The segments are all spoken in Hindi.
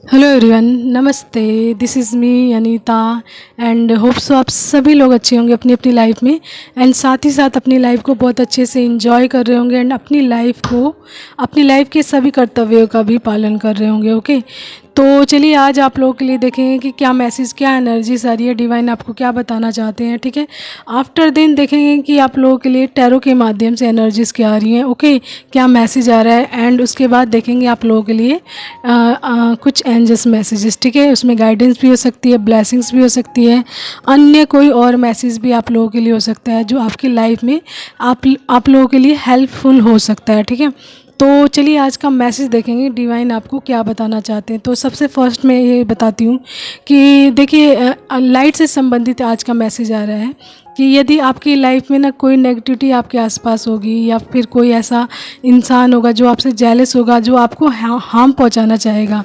हेलो एवरीवन, नमस्ते। This is me Anita and hope so आप सभी लोग अच्छे होंगे अपनी अपनी लाइफ में एंड साथ ही साथ अपनी लाइफ को बहुत अच्छे से एंजॉय कर रहे होंगे एंड अपनी लाइफ के सभी कर्तव्यों का भी पालन कर रहे होंगे। ओके, तो चलिए आज आप लोगों के लिए देखेंगे कि क्या मैसेज, क्या एनर्जीज आ रही है, डिवाइन आपको क्या बताना चाहते हैं। ठीक है, आफ्टर दिन देखेंगे कि आप लोगों के लिए टैरो के माध्यम से एनर्जीज क्या आ रही हैं। ओके, क्या मैसेज आ रहा है एंड उसके बाद देखेंगे आप लोगों के लिए कुछ एंजल्स मैसेजेस। ठीक है, उसमें गाइडेंस भी हो सकती है, ब्लेसिंग्स भी हो सकती है, अन्य कोई और मैसेज भी आप लोगों के लिए हो सकता है जो आपकी लाइफ में आप लोगों के लिए हेल्पफुल हो सकता है। ठीक है, तो चलिए आज का मैसेज देखेंगे डिवाइन आपको क्या बताना चाहते हैं। तो सबसे फर्स्ट मैं ये बताती हूँ कि देखिए लाइट से संबंधित आज का मैसेज आ रहा है कि यदि आपकी लाइफ में ना कोई नेगेटिविटी आपके आसपास होगी या फिर कोई ऐसा इंसान होगा जो आपसे जेलस होगा, जो आपको हार्म पहुंचाना चाहेगा,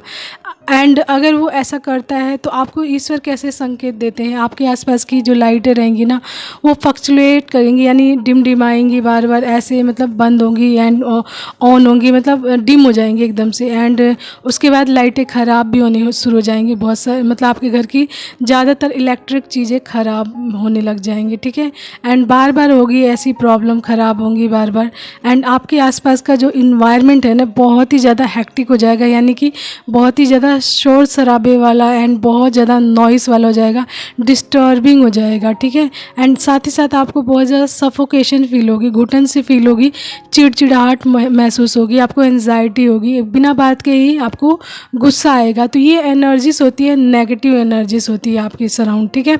एंड अगर वो ऐसा करता है तो आपको ईश्वर कैसे संकेत देते हैं। आपके आसपास की जो लाइटें रहेंगी ना वो फ्लक्चुएट करेंगी, यानी डिमाएंगी, बार बार ऐसे मतलब बंद होंगी एंड ऑन होंगी, मतलब डिम हो जाएंगी एकदम से। एंड उसके बाद लाइटें ख़राब भी होने शुरू हो जाएंगी, बहुत सारे मतलब आपके घर की ज़्यादातर इलेक्ट्रिक चीज़ें ख़राब होने लग जाएंगी। ठीक है, एंड बार बार होगी ऐसी प्रॉब्लम, ख़राब होंगी बार बार। एंड आपके आसपास का जो इन्वायरमेंट है ना बहुत ही ज़्यादा हेक्टिक हो जाएगा, यानी कि बहुत ही ज़्यादा शोर शराबे वाला एंड बहुत ज़्यादा नॉइस वाला हो जाएगा, डिस्टर्बिंग हो जाएगा। ठीक है, एंड साथ ही साथ आपको बहुत ज़्यादा सफोकेशन फील होगी, घुटन सी फील होगी, चिड़चिड़ाहट महसूस होगी, आपको एंजाइटी होगी, बिना बात के ही आपको गुस्सा आएगा। तो ये एनर्जीज होती है, नेगेटिव एनर्जीज होती है आपकी सराउंड। ठीक है,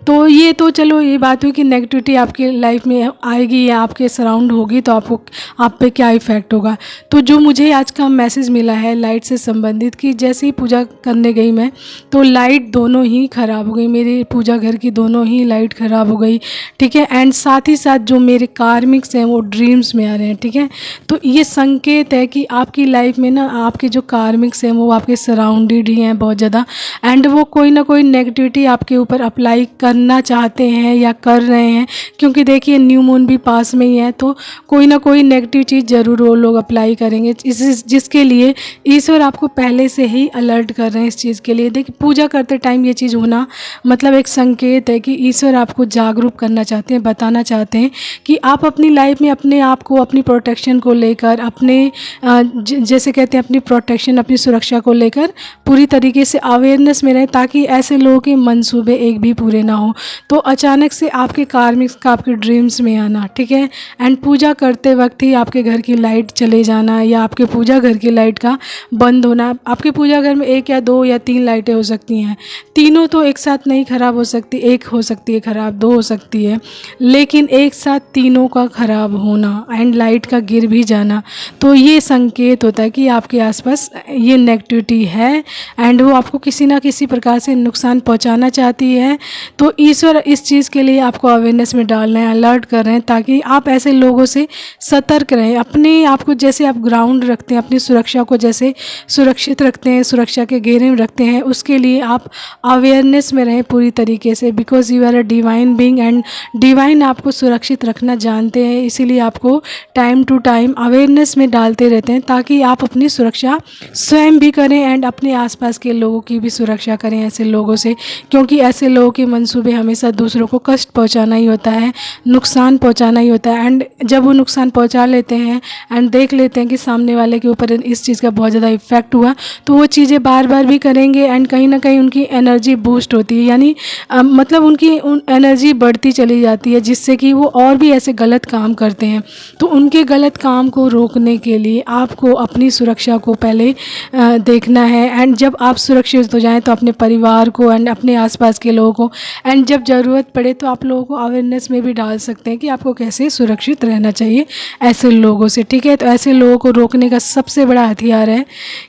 तो ये तो चलो ये बात हुई कि नेगेटिविटी आपकी लाइफ में आएगी या आपके सराउंड होगी तो आप पे क्या इफ़ेक्ट होगा। तो जो मुझे आज का मैसेज मिला है लाइट से संबंधित कि जैसे ही पूजा करने गई मैं तो लाइट दोनों ही ख़राब हो गई, मेरे पूजा घर की दोनों ही लाइट ख़राब हो गई। ठीक है, एंड साथ ही साथ जो मेरे कार्मिक्स हैं वो ड्रीम्स में आ रहे हैं। ठीक है, तो ये संकेत है कि आपकी लाइफ में ना आपके जो कार्मिक्स हैं वो आपके सराउंडेड ही हैं बहुत ज़्यादा, एंड वो कोई ना कोई नेगेटिविटी आपके ऊपर अप्लाई करना चाहते हैं या कर रहे हैं। क्योंकि देखिए न्यू मून भी पास में ही है, तो कोई ना कोई नेगेटिव चीज़ ज़रूर वो लोग अप्लाई करेंगे, जिसके लिए ईश्वर आपको पहले से ही अलर्ट कर रहे हैं इस चीज़ के लिए। देखिए पूजा करते टाइम ये चीज़ होना मतलब एक संकेत है कि ईश्वर आपको जागरूक करना चाहते हैं, बताना चाहते हैं कि आप अपनी लाइफ में अपने आप को, अपनी प्रोटेक्शन को लेकर, अपने जैसे कहते हैं अपनी प्रोटेक्शन, अपनी सुरक्षा को लेकर पूरी तरीके से अवेयरनेस में रहें, ताकि ऐसे लोगों के मंसूबे एक भी पूरे ना हो। तो अचानक से आपके कार्मिक्स का आपके ड्रीम्स में आना, ठीक है, एंड पूजा करते वक्त ही आपके घर की लाइट चले जाना या आपके पूजा घर की लाइट का बंद होना। आपके पूजा घर में 1 या 2 या 3 लाइटें हो सकती हैं, तीनों तो एक साथ नहीं ख़राब हो सकती, एक हो सकती है ख़राब, 2 हो सकती है, लेकिन एक साथ तीनों का ख़राब होना एंड लाइट का गिर भी जाना, तो ये संकेत होता है कि आपके आसपास ये नेगेटिविटी है एंड वो आपको किसी ना किसी प्रकार से नुकसान पहुंचाना चाहती है। तो ईश्वर इस चीज़ के लिए आपको अवेयरनेस में डाल रहे हैं, अलर्ट कर रहे हैं, ताकि आप ऐसे लोगों से सतर्क रहें। अपने आप को जैसे आप ग्राउंड रखते हैं, अपनी सुरक्षा को जैसे सुरक्षित रखते हैं, सुरक्षा के घेरे में रखते हैं, उसके लिए आप अवेयरनेस में रहें पूरी तरीके से, because you are a divine being and divine आपको सुरक्षित रखना जानते हैं। इसीलिए आपको टाइम टू टाइम अवेयरनेस में डालते रहते हैं, ताकि आप अपनी सुरक्षा स्वयं भी करें एंड अपने आसपास के लोगों की भी सुरक्षा करें ऐसे लोगों से, क्योंकि ऐसे लोगों के मंसूबे हमेशा दूसरों को कष्ट पहुंचाना ही होता है, नुकसान पहुंचाना ही होता है। एंड जब वो नुकसान पहुंचा लेते हैं एंड देख लेते हैं कि सामने वाले के ऊपर इस चीज़ का बहुत ज़्यादा इफेक्ट हुआ, तो वो चीज़ें बार बार भी करेंगे एंड कहीं ना कहीं उनकी एनर्जी बूस्ट होती है, यानी मतलब उनकी एनर्जी बढ़ती चली जाती है, जिससे कि वो और भी ऐसे गलत काम करते हैं। तो उनके गलत काम को रोकने के लिए आपको अपनी सुरक्षा को पहले देखना है, एंड जब आप सुरक्षित हो जाएं तो अपने परिवार को एंड अपने आसपास के लोगों को, एंड जब ज़रूरत पड़े तो आप लोगों को अवेयरनेस में भी डाल सकते हैं कि आपको कैसे सुरक्षित रहना चाहिए ऐसे लोगों से। ठीक है, तो ऐसे लोगों को रोकने का सबसे बड़ा हथियार है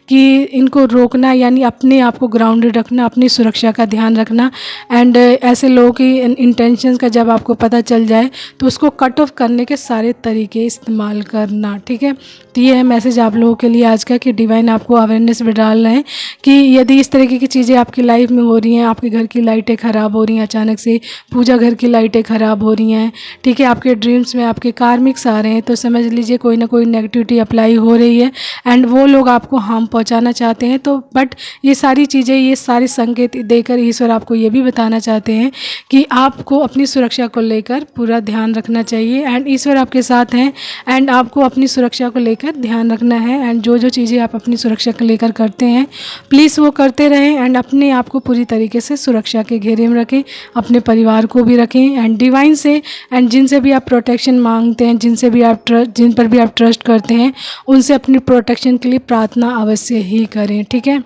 कि इनको रोकना, यानी अपने आप को ग्राउंडेड रखना, अपनी सुरक्षा का ध्यान रखना, एंड ऐसे लोगों की इंटेंशंस का जब आपको पता चल जाए तो उसको कट ऑफ करने के सारे तरीके इस्तेमाल करना। ठीक है, तो ये है मैसेज आप लोगों के लिए आज का कि डिवाइन आपको अवेयरनेस में डाल रहे हैं कि यदि इस तरीके की चीज़ें आपकी लाइफ में हो रही हैं, आपके घर की लाइटें ख़राब हो रही हैं, अचानक से पूजा घर की लाइटें ख़राब हो रही हैं, ठीक है, आपके ड्रीम्स में आपके कार्मिक्स आ रहे हैं, तो समझ लीजिए कोई ना कोई नेगेटिविटी अप्लाई हो रही है एंड वो लोग आपको हार्म पहुंचाना चाहते हैं। तो बट ये सारी चीज़ें, ये सारे संकेत देकर ईश्वर आपको ये भी बताना चाहते हैं कि आपको अपनी सुरक्षा को लेकर पूरा ध्यान रखना चाहिए एंड ईश्वर आपके साथ हैं एंड आपको अपनी सुरक्षा को लेकर ध्यान रखना है। एंड जो जो चीज़ें आप अपनी सुरक्षा को लेकर करते हैं प्लीज़ वो करते रहें एंड अपने आप को पूरी तरीके से सुरक्षा के घेरे में रखें, अपने परिवार को भी रखें एंड डिवाइन से एंड जिनसे भी आप प्रोटेक्शन मांगते हैं, जिन पर भी आप ट्रस्ट करते हैं, उनसे अपनी प्रोटेक्शन के लिए प्रार्थना अवश्य ही करें। ठीक है,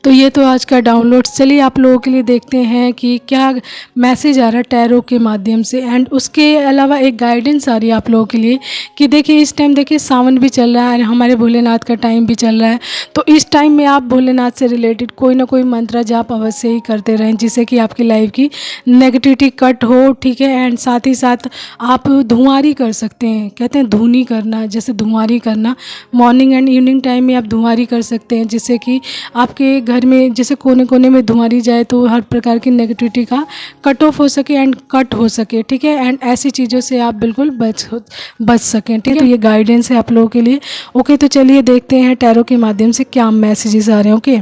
तो ये तो आज का डाउनलोड। चलिए आप लोगों के लिए देखते हैं कि क्या मैसेज आ रहा है टैरो के माध्यम से एंड उसके अलावा एक गाइडेंस आ रही है आप लोगों के लिए कि देखिए इस टाइम देखिए सावन भी चल रहा है, हमारे भोलेनाथ का टाइम भी चल रहा है, तो इस टाइम में आप भोलेनाथ से रिलेटेड कोई ना कोई मंत्र जाप अवश्य ही करते रहें जिससे कि आपकी लाइफ की नेगेटिविटी कट हो। ठीक है, एंड साथ ही साथ आप धुंआरी कर सकते हैं, कहते हैं धुनी करना, जैसे धुंआरी करना मॉर्निंग एंड इवनिंग टाइम में आप धुंआरी कर सकते हैं जिससे कि आपके घर में जैसे कोने कोने में धुंआरी जाए तो हर प्रकार की नेगेटिविटी का कट ऑफ हो सके एंड कट हो सके। ठीक है, एंड ऐसी चीज़ों से आप बिल्कुल बच सकें। ठीक है, तो ये गाइडेंस है आप लोगों के लिए। ओके, तो चलिए देखते हैं टैरो के माध्यम से क्या मैसेजेस आ रहे हैं। ओके,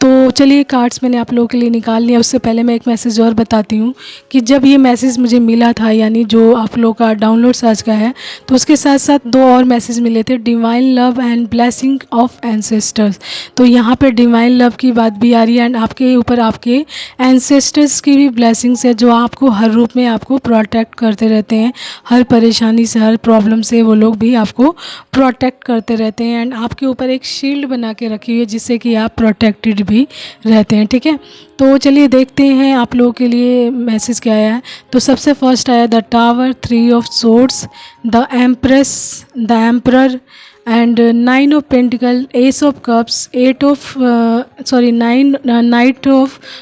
तो चलिए कार्ड्स मैंने आप लोगों के लिए निकाल लिया। उससे पहले मैं एक मैसेज और बताती हूँ कि जब ये मैसेज मुझे मिला था, यानी जो आप लोगों का डाउनलोड आज का है, तो उसके साथ साथ 2 और मैसेज मिले थे, divine love and blessing of ancestors. तो यहाँ पे डिवाइन लव की बात भी आ रही है एंड आपके ऊपर आपके एंसेस्टर्स की भी ब्लेसिंग्स है जो आपको हर रूप में आपको प्रोटेक्ट करते रहते हैं, हर परेशानी से, हर प्रॉब्लम से वो लोग भी आपको प्रोटेक्ट करते रहते हैं एंड आपके ऊपर एक शील्ड बना के रखी हुई है जिससे कि आप प्रोटेक्टेड भी रहते हैं। ठीक है, तो चलिए देखते हैं आप लोगों के लिए मैसेज क्या आया है। तो सबसे फर्स्ट आया the tower, 3 of swords, the empress, the emperor and 9 of pentacle, S of cups, 9 of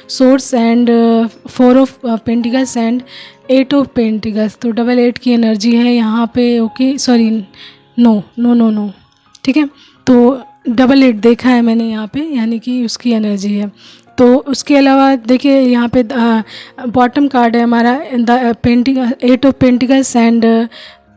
swords and 4 of pentacles and 8 of pentacles. तो 8 की एनर्जी है यहाँ पे। ओके, सॉरी, नो, ठीक है, तो 8 देखा है मैंने यहाँ पे, यानी कि उसकी एनर्जी है। तो उसके अलावा देखिए यहाँ पे बॉटम कार्ड है हमारा द 8 ऑफ पेंटिकल्स एंड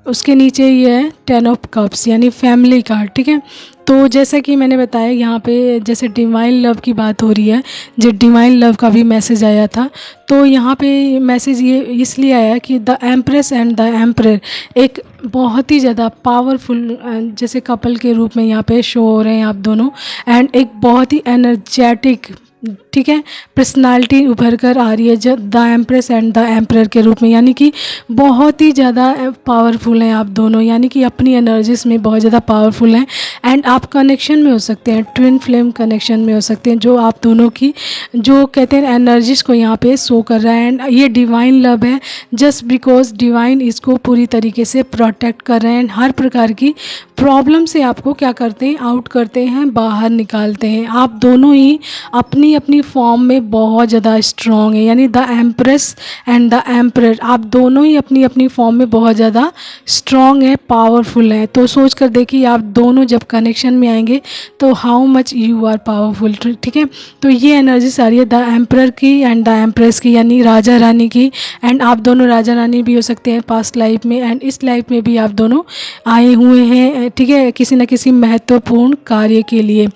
उसके नीचे ये है 10 ऑफ कप्स, यानी फैमिली कार्ड। ठीक है, तो जैसा कि मैंने बताया यहाँ पे जैसे डिवाइन लव की बात हो रही है, जो डिवाइन लव का भी मैसेज आया था, तो यहाँ पे मैसेज ये इसलिए आया कि the empress and the emperor एक बहुत ही ज़्यादा पावरफुल जैसे कपल के रूप में यहाँ पे शो हो रहे हैं आप दोनों एंड एक बहुत ही एनर्जेटिक, ठीक है, पर्सनालिटी उभर कर आ रही है जब the empress and the emperor के रूप में, यानी कि बहुत ही ज़्यादा पावरफुल हैं आप दोनों, यानी कि अपनी एनर्जीज में बहुत ज़्यादा पावरफुल हैं एंड आप कनेक्शन में हो सकते हैं, ट्विन फ्लेम कनेक्शन में हो सकते हैं, जो आप दोनों की जो कहते हैं एनर्जीज को यहाँ पे शो कर रहा है एंड ये डिवाइन लव है जस्ट बिकॉज डिवाइन इसको पूरी तरीके से प्रोटेक्ट कर रहे हैं, हर प्रकार की प्रॉब्लम से आपको क्या करते हैं, आउट करते हैं, बाहर निकालते हैं। आप दोनों ही अपनी अपनी फॉर्म में बहुत ज़्यादा स्ट्रॉन्ग है, यानी the empress and the emperor आप दोनों ही अपनी अपनी फॉर्म में बहुत ज़्यादा स्ट्रॉन्ग है, पावरफुल है। तो सोच कर देखिए आप दोनों जब कनेक्शन में आएंगे तो how much you are powerful. ठीक है, तो ये एनर्जी सारी है द एम्परर की एंड द एम्प्रेस की, यानी राजा रानी की, एंड आप दोनों राजा रानी भी हो सकते हैं पास्ट लाइफ में एंड इस लाइफ में भी आप दोनों आए हुए हैं, ठीक है, किसी न किसी महत्वपूर्ण कार्य के लिए।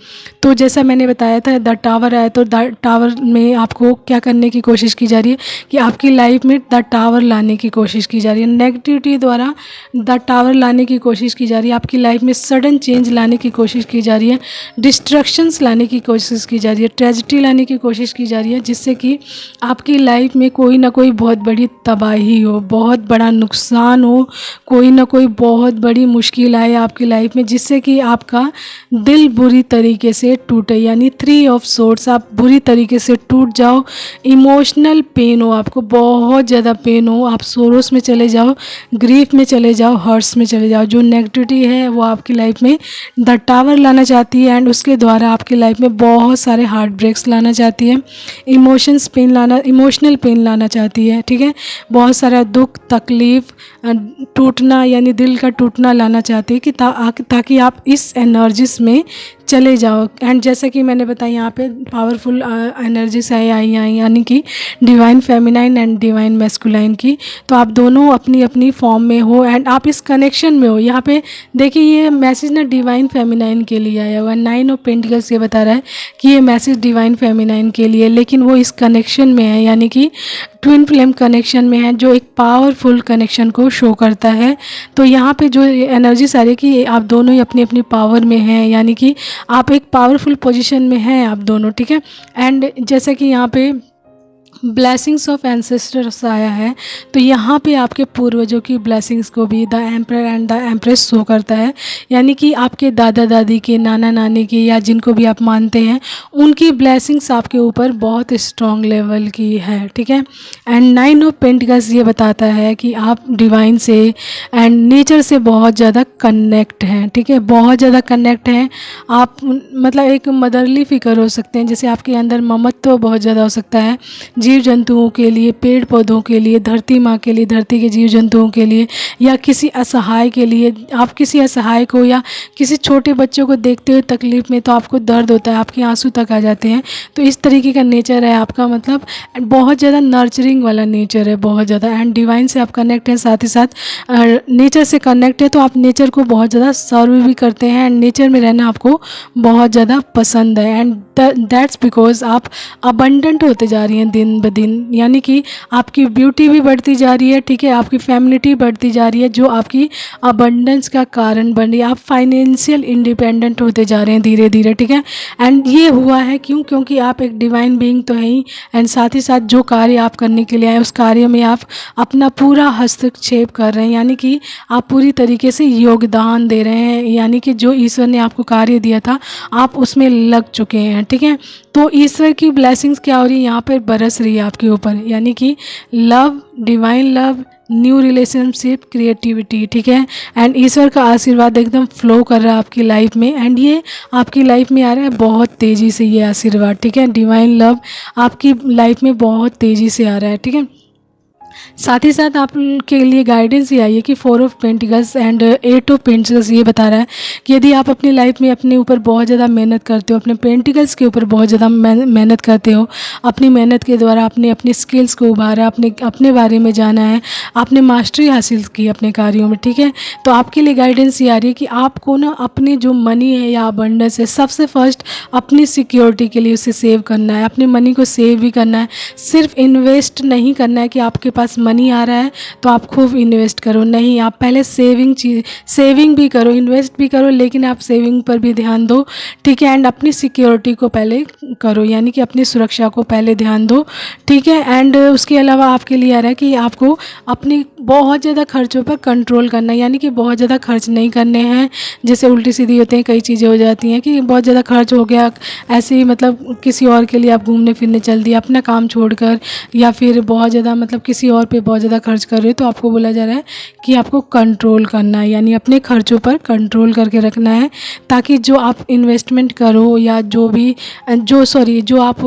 तो जैसा मैंने बताया था द टावर आया, तो द टावर में आपको क्या करने की कोशिश की जा रही है कि आपकी लाइफ में द टावर लाने की कोशिश की जा रही है, नेगेटिविटी द्वारा द टावर लाने की कोशिश की जा रही है, आपकी लाइफ में सडन चेंज लाने की कोशिश की जा रही है, डिस्ट्रक्शंस लाने की कोशिश की जा रही है, ट्रेजिडी लाने की कोशिश की जा रही है, जिससे कि आपकी लाइफ में कोई ना कोई बहुत बड़ी तबाही हो, बहुत बड़ा नुकसान हो, कोई ना कोई बहुत बड़ी मुश्किल आए आपकी लाइफ में, जिससे कि आपका दिल बुरी तरीके से टूटे, यानी 3 ऑफ सोर्ड्स आप बुरी तरीके से टूट जाओ, इमोशनल पेन हो, आपको बहुत ज़्यादा पेन हो, आप सोरोस में चले जाओ, ग्रीफ में चले जाओ, हर्ट्स में चले जाओ। जो नेगेटिविटी है वो आपकी लाइफ में द टावर लाना चाहती है एंड उसके द्वारा आपकी लाइफ में बहुत सारे हार्ट ब्रेक्स लाना चाहती है, इमोशनल पेन लाना चाहती है, ठीक है, बहुत सारा दुख, तकलीफ़, टूटना, यानी दिल का टूटना लाना चाहती है कि ताकि आप इस एनर्जीज में चले जाओ। एंड जैसा कि मैंने बताया यहाँ पे पावरफुल एनर्जीज आई आई आई यानी कि divine feminine and divine masculine की। तो आप दोनों अपनी अपनी फॉर्म में हो एंड आप इस कनेक्शन में हो। यहाँ पे देखिए ये मैसेज ना डिवाइन फेमिनाइन के लिए आया हुआ है। 9 ऑफ पेंटिकल्स ये बता रहा है कि ये मैसेज डिवाइन फेमिनाइन के लिए, लेकिन वो इस कनेक्शन में है यानी कि ट्विन फ्लेम कनेक्शन में है, जो एक पावरफुल कनेक्शन को शो करता है। तो यहाँ पे जो एनर्जी सारी कि आप दोनों ही अपनी अपनी पावर में हैं, यानी कि आप एक पावरफुल पोजीशन में हैं आप दोनों, ठीक है। एंड जैसा कि यहाँ पे ब्लेसिंग्स ऑफ एंसेस्टर्स आया है, तो यहाँ पे आपके पूर्वजों की ब्लेसिंग्स को भी the emperor and the empress show करता है, यानी कि आपके दादा दादी के, नाना नानी की, या जिनको भी आप मानते हैं उनकी ब्लेसिंग्स आपके ऊपर बहुत स्ट्रॉन्ग लेवल की है, ठीक है। एंड 9 ऑफ पेंटिकल्स ये बताता है कि आप डिवाइन से एंड नेचर से बहुत ज़्यादा कनेक्ट हैं, ठीक है, बहुत ज़्यादा कनेक्ट हैं आप। मतलब एक मदरली फिगर हो सकते हैं, जैसे आपके अंदर ममत्व बहुत ज़्यादा हो सकता है जीव जंतुओं के लिए, पेड़ पौधों के लिए, धरती माँ के लिए, धरती के जीव जंतुओं के लिए, या किसी असहाय के लिए। आप किसी असहाय को या किसी छोटे बच्चों को देखते हुए तकलीफ़ में तो आपको दर्द होता है, आपके आंसू तक आ जाते हैं। तो इस तरीके का नेचर है आपका, मतलब बहुत ज़्यादा नर्चरिंग वाला नेचर है, बहुत ज़्यादा। एंड डिवाइन से आप कनेक्ट हैं, साथ ही साथ नेचर से कनेक्ट है, तो आप नेचर को बहुत ज़्यादा सर्व भी करते हैं एंड नेचर में रहना आपको बहुत ज़्यादा पसंद है। एंड दैट्स बिकॉज आप अबंडेंट होते जा रही हैं दिन ब दिन, यानी कि आपकी ब्यूटी भी बढ़ती जा रही है, ठीक है, आपकी फैमिलिटी बढ़ती जा रही है, जो आपकी अबंडेंस का कारण बन रही है। आप फाइनेंशियल इंडिपेंडेंट होते जा रहे हैं धीरे धीरे, ठीक है। एंड ये हुआ है क्यों? क्योंकि आप एक डिवाइन बीइंग तो हैं ही, एंड साथ ही साथ जो कार्य आप करने के लिए आए उस कार्य में आप अपना पूरा हस्तक्षेप कर रहे हैं, यानी कि आप पूरी तरीके से योगदान दे रहे हैं, यानी कि जो ईश्वर ने आपको कार्य दिया था आप उसमें लग चुके हैं, ठीक है। तो ईश्वर की ब्लेसिंग्स क्या हो रही है यहाँ पर, बरस रही है आपके ऊपर, यानी कि love, divine love, new relationship, creativity, ठीक है। एंड ईश्वर का आशीर्वाद एकदम फ्लो कर रहा है आपकी लाइफ में, एंड ये आपकी लाइफ में आ रहा है बहुत तेज़ी से ये आशीर्वाद, ठीक है। डिवाइन लव आपकी लाइफ में बहुत तेज़ी से आ रहा है, ठीक है। साथ ही साथ आपके लिए गाइडेंस ये आई है कि 4 of pentacles and 8 of pentacles ये बता रहा है कि यदि आप अपनी लाइफ में अपने ऊपर बहुत ज़्यादा मेहनत करते हो, अपने पेंटिकल्स के ऊपर बहुत ज़्यादा मेहनत करते हो, अपनी मेहनत के द्वारा आपने अपनी स्किल्स को उभारा, अपने बारे में जाना है, आपने मास्टरी हासिल की अपने कार्यों में, ठीक है। तो आपके लिए गाइडेंस ये आ रही है कि आपको ना अपनी जो मनी है या अबंडेंस है, सबसे फर्स्ट अपनी सिक्योरिटी के लिए उसे सेव करना है, अपनी मनी को सेव भी करना है। सिर्फ इन्वेस्ट नहीं करना है कि आपके पास मनी आ रहा है तो आप खूब इन्वेस्ट करो, नहीं, आप पहले सेविंग भी करो, इन्वेस्ट भी करो, लेकिन आप सेविंग पर भी ध्यान दो, ठीक है। एंड अपनी सिक्योरिटी को पहले करो, यानी कि अपनी सुरक्षा को पहले ध्यान दो, ठीक है। एंड उसके अलावा आपके लिए आ रहा है कि आपको अपनी बहुत ज़्यादा खर्चों पर कंट्रोल करना है, यानी कि बहुत ज़्यादा खर्च नहीं करने हैं। जैसे उल्टी सीधी होते हैं, कई चीज़ें हो जाती हैं कि बहुत ज़्यादा खर्च हो गया, ऐसे ही मतलब किसी और के लिए आप घूमने फिरने चल दिए अपना काम छोड़कर, या फिर बहुत ज़्यादा मतलब किसी और पे बहुत ज़्यादा खर्च कर रहे हो, तो आपको बोला जा रहा है कि आपको कंट्रोल करना है, यानी अपने खर्चों पर कंट्रोल करके रखना है, ताकि जो आप इन्वेस्टमेंट करो या जो आप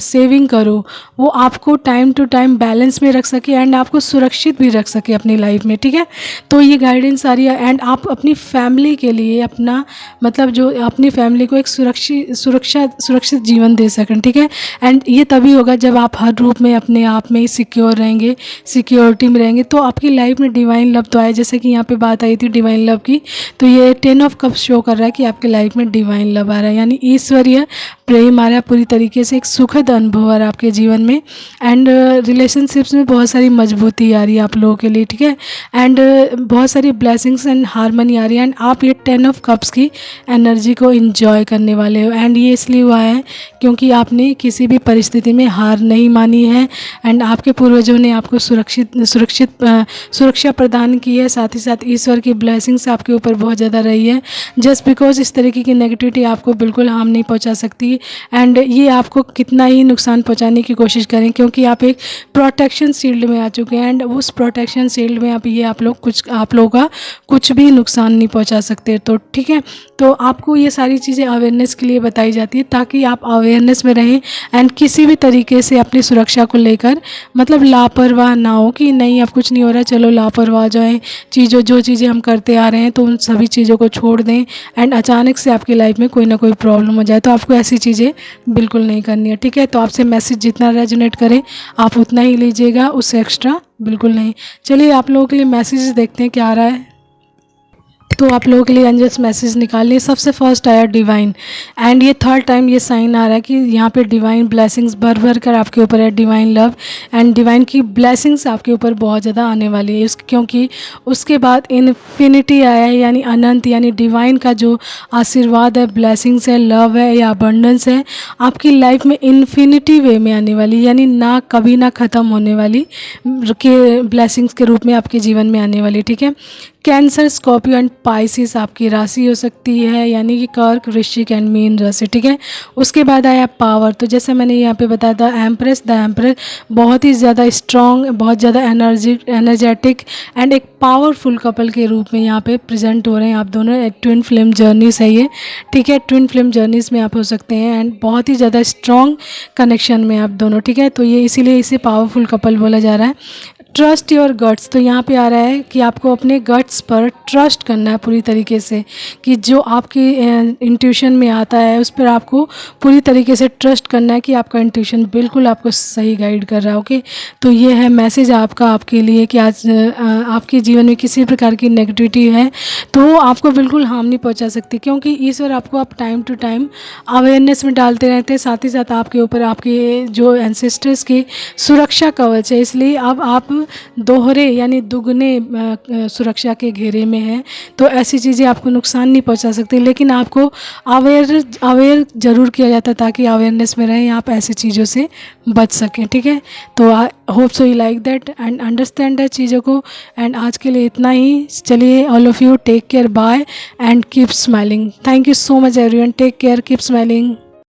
सेविंग करो वो आपको टाइम टू टाइम बैलेंस में रख सके एंड आपको सुरक्षित भी रख सके अपनी लाइफ में, ठीक है। तो ये गाइडेंस आ रही है। एंड आप अपनी फैमिली के लिए अपना मतलब जो अपनी फैमिली को एक सुरक्षित जीवन दे सकें, ठीक है। एंड ये तभी होगा जब आप हर रूप में अपने आप में सिक्योर रहेंगे, सिक्योरिटी में रहेंगे, तो आपकी लाइफ में डिवाइन लव तो आए। जैसे कि यहाँ पे बात आई थी डिवाइन लव की, तो ये 10 ऑफ कप्स शो कर रहा है कि आपके लाइफ में डिवाइन लव आ रहा है, यानी ईश्वरीय प्रेम आ रहा है, पूरी तरीके से एक सुखद अनुभव आ रहा है आपके जीवन में। एंड रिलेशनशिप्स में बहुत सारी मजबूती आ रही है आप लोगों के लिए, ठीक है। एंड बहुत सारी ब्लेसिंग्स एंड हारमनी आ रही है, एंड आप ये 10 ऑफ कप्स की एनर्जी को इंजॉय करने वाले हो। एंड ये इसलिए हुआ है क्योंकि आपने किसी भी परिस्थिति में हार नहीं मानी है, एंड आपके पूर्वजों ने आपको सुरक्षा प्रदान की है, साथ ही साथ ईश्वर की ब्लेसिंग्स आपके ऊपर बहुत ज़्यादा रही है। जस्ट बिकॉज इस तरीके की नेगेटिविटी आपको बिल्कुल हार्म नहीं पहुंचा सकती, एंड ये आपको कितना ही नुकसान पहुंचाने की कोशिश करें, क्योंकि आप एक प्रोटेक्शन शील्ड में आ चुके हैं, एंड उस प्रोटेक्शन प्रोटेक्शन शील्ड में आप लोगों का कुछ भी नुकसान नहीं पहुंचा सकते। तो ठीक है, तो आपको ये सारी चीज़ें अवेयरनेस के लिए बताई जाती है ताकि आप अवेयरनेस में रहें एंड किसी भी तरीके से अपनी सुरक्षा को लेकर मतलब लापरवाह ना हो कि नहीं अब कुछ नहीं हो रहा चलो लापरवाह जाएँ, जो चीज़ें हम करते आ रहे हैं तो उन सभी चीज़ों को छोड़ दें एंड अचानक से आपकी लाइफ में कोई ना कोई प्रॉब्लम हो जाए। तो आपको ऐसी चीज़ें बिल्कुल नहीं करनी है, ठीक है। तो आपसे मैसेज जितना रेजोनेट करे आप उतना ही लीजिएगा, उससे एक्स्ट्रा बिल्कुल नहीं। चलिए आप लोगों के लिए मैसेज देखते हैं क्या आ रहा है। तो आप लोगों के लिए एंजल्स मैसेज निकाल लिए। सबसे फर्स्ट आया डिवाइन एंड ये थर्ड टाइम ये साइन आ रहा है कि यहाँ पे डिवाइन ब्लेसिंग्स भर भर कर आपके ऊपर है, डिवाइन लव एंड डिवाइन की ब्लेसिंग्स आपके ऊपर बहुत ज़्यादा आने वाली है क्योंकि उसके बाद इन्फिनिटी आया है यानी अनंत, यानी डिवाइन का जो आशीर्वाद है, ब्लेसिंग्स है, लव है या अबंडेंस है आपकी लाइफ में इन्फिनिटी वे में आने वाली, यानी ना कभी ना ख़त्म होने वाली के ब्लेसिंग्स के रूप में आपके जीवन में आने वाली, ठीक है। कैंसर, स्कॉर्पियो एंड पाइसिस आपकी राशि हो सकती है, यानी कि कर्क, वृश्चिक एंड मीन राशि, ठीक है। उसके बाद आया पावर। तो जैसे मैंने यहाँ पे बताया था एम्प्रेस, द एम्प्रेस बहुत ही ज़्यादा स्ट्रॉन्ग, बहुत ज़्यादा एनर्जेटिक एंड एक पावरफुल कपल के रूप में यहाँ पे प्रेजेंट हो रहे हैं आप दोनों। एक ट्विन फ्लेम जर्नीस है ये, ठीक है। ट्विन फ्लेम जर्नीस में आप हो सकते हैं एंड बहुत ही ज़्यादा स्ट्रॉन्ग कनेक्शन में आप दोनों, ठीक है। तो ये इसीलिए इसे पावरफुल कपल बोला जा रहा है। ट्रस्ट योर गट्स, तो यहाँ पे आ रहा है कि आपको अपने गट्स पर ट्रस्ट करना है पूरी तरीके से, कि जो आपकी इंट्यूशन में आता है उस पर आपको पूरी तरीके से ट्रस्ट करना है कि आपका इंट्यूशन बिल्कुल आपको सही गाइड कर रहा है, ओके। तो ये है मैसेज आपके लिए कि आज आपके जीवन में किसी प्रकार की नेगेटिविटी है तो वो आपको बिल्कुल हार्म नहीं पहुँचा सकती, क्योंकि ईश्वर आपको आप टाइम टू टाइम अवेयरनेस में डालते रहते हैं, साथ ही साथ आपके ऊपर आपके जो एंसेस्टर्स की सुरक्षा कवच है, इसलिए अब आप दोहरे यानी दुगने सुरक्षा के घेरे में है। तो ऐसी चीज़ें आपको नुकसान नहीं पहुंचा सकती, लेकिन आपको अवेयर ज़रूर किया जाता है ताकि अवेयरनेस में रहें, आप ऐसी चीज़ों से बच सकें, ठीक है। तो I hope so you like that and understand है चीज़ों को। एंड आज के लिए इतना ही। चलिए all of you take care, bye and keep smiling. Thank you so much everyone, take care, keep smiling.